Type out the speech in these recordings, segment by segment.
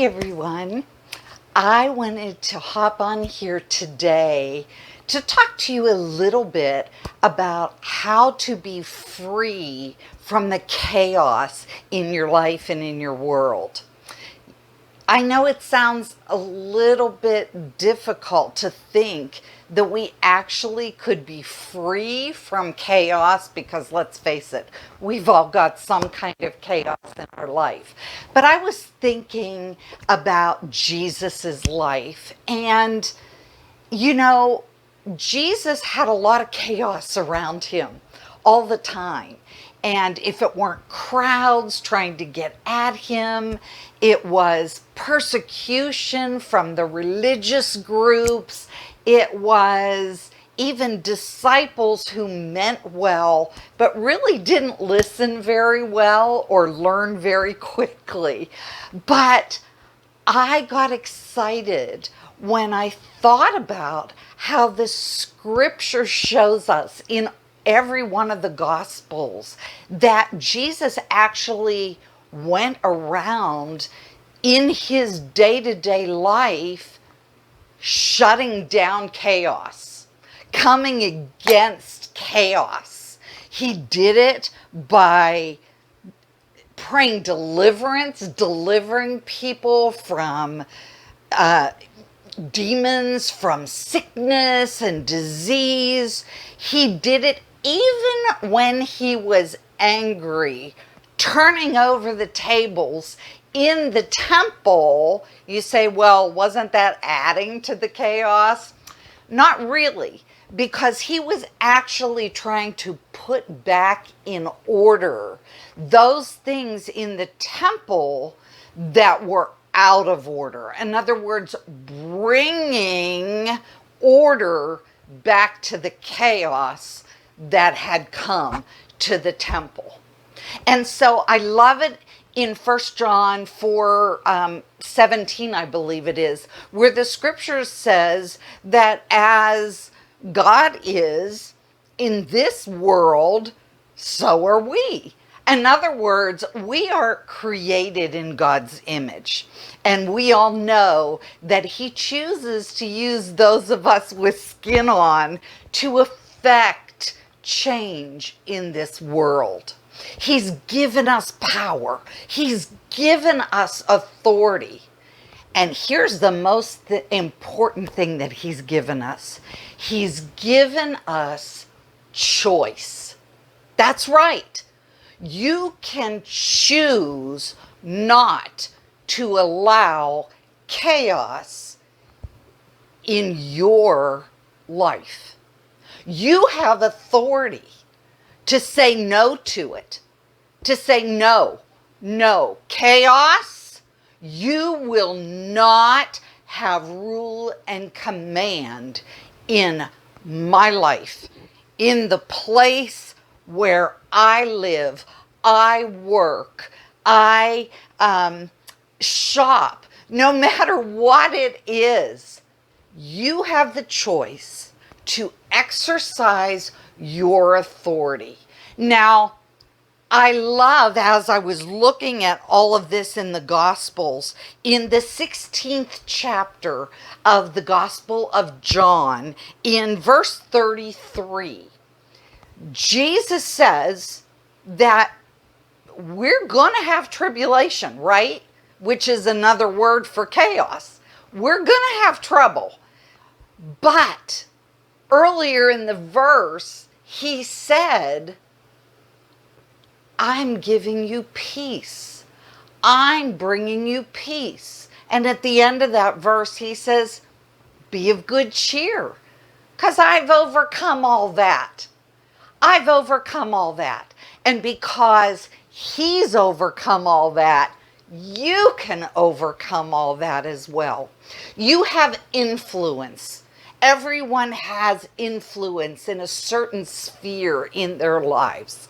everyone. I wanted to hop on here today to talk to you a little bit about how to be free from the chaos in your life and in your world. I know it sounds a little bit difficult to think that we actually could be free from chaos because, let's face it, we've all got some kind of chaos in our life. But I was thinking about Jesus's life, and you know, Jesus had a lot of chaos around him all the time. And if it weren't crowds trying to get at him, it was persecution from the religious groups. It was even disciples who meant well, but really didn't listen very well or learn very quickly. But I got excited when I thought about how the scripture shows us in every one of the gospels that Jesus actually went around in his day-to-day life shutting down chaos, coming against chaos. He did it by praying deliverance, delivering people from demons, from sickness and disease. He did it even when he was angry, turning over the tables in the temple. You say, well, wasn't that adding to the chaos? Not really, because he was actually trying to put back in order those things in the temple that were out of order. In other words, bringing order back to the chaos that had come to the temple. And so I love it in 1 John 4:17, I believe it is, where the scripture says that as God is in this world, so are we. In other words, we are created in God's image. And we all know that he chooses to use those of us with skin on to affect change in this world. He's given us power. He's given us authority. And here's the most important thing that he's given us. He's given us choice. That's right. You can choose not to allow chaos in your life. You have authority to say no to it, to say no, chaos, you will not have rule and command in my life, in the place where I live, I work, I shop. No matter what it is, you have the choice to exercise your authority. Now, I love, as I was looking at all of this in the Gospels, in the 16th chapter of the Gospel of John, in verse 33, Jesus says that we're going to have tribulation, right? Which is another word for chaos. We're going to have trouble. But earlier in the verse, he said, I'm giving you peace. I'm bringing you peace. And at the end of that verse, he says, be of good cheer, because I've overcome all that. I've overcome all that. And because he's overcome all that, you can overcome all that as well. You have influence. Everyone has influence in a certain sphere in their lives.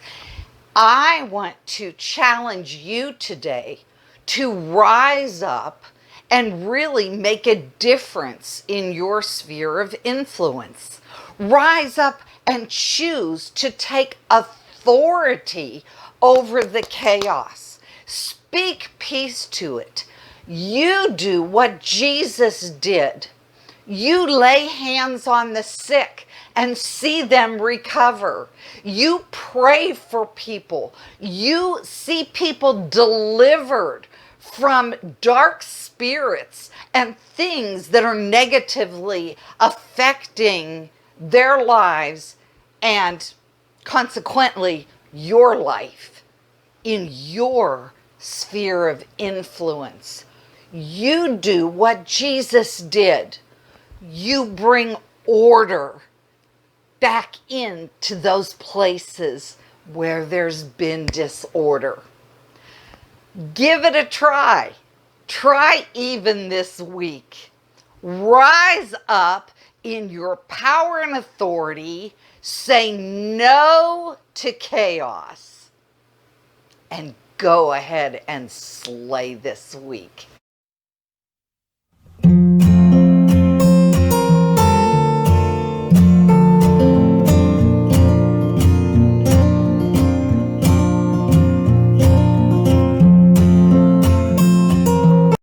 I want to challenge you today to rise up and really make a difference in your sphere of influence. Rise up and choose to take authority over the chaos. Speak peace to it. You do what Jesus did. You lay hands on the sick and see them recover. You pray for people. You see people delivered from dark spirits and things that are negatively affecting their lives and consequently your life in your sphere of influence. You do what Jesus did. You bring order back into those places where there's been disorder. Give it a try. Try even this week. Rise up in your power and authority. Say no to chaos. And go ahead and slay this week.